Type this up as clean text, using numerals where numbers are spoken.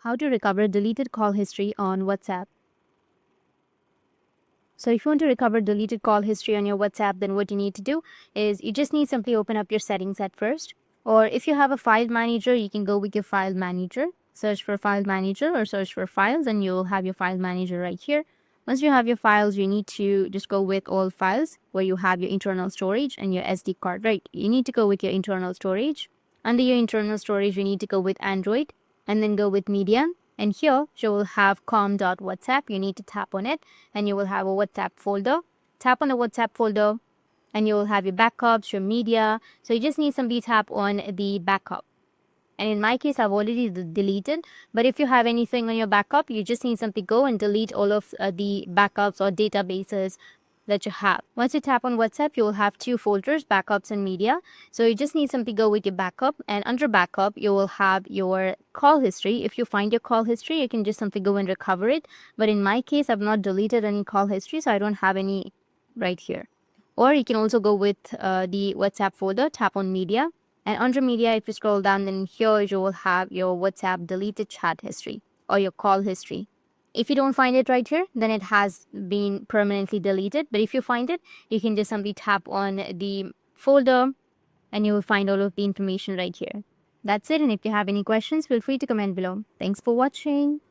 how to recover deleted call history on WhatsApp. So if you want to recover deleted call history on your WhatsApp, then what you need to do is you just need simply open up your settings at first. Or if you have a file manager, you can go with your file manager. Search for file manager or search for files and you'll have your file manager right here. Once you have your files, you need to just go with all files where you have your internal storage and your SD card, right? You need to go with your internal storage. Under your internal storage, you need to go with Android and then go with media. And here you will have com.whatsapp. You need to tap on it and you will have a WhatsApp folder. Tap on the WhatsApp folder and you will have your backups, your media. So you just need simply tap on the backup. And in my case, I've already deleted. But if you have anything on your backup, you just need simply go and delete all of the backups or databases that you have. Once you tap on WhatsApp, you will have two folders, backups and media. So you just need simply go with your backup, and under backup, you will have your call history. If you find your call history, you can just simply go and recover it. But in my case, I've not deleted any call history, so I don't have any right here. Or you can also go with the WhatsApp folder, tap on media. And under media, if you scroll down, then here you will have your WhatsApp deleted chat history or your call history. If you don't find it right here, then it has been permanently deleted. But if you find it, you can just simply tap on the folder and you will find all of the information right here. That's it. And if you have any questions, feel free to comment below. Thanks for watching.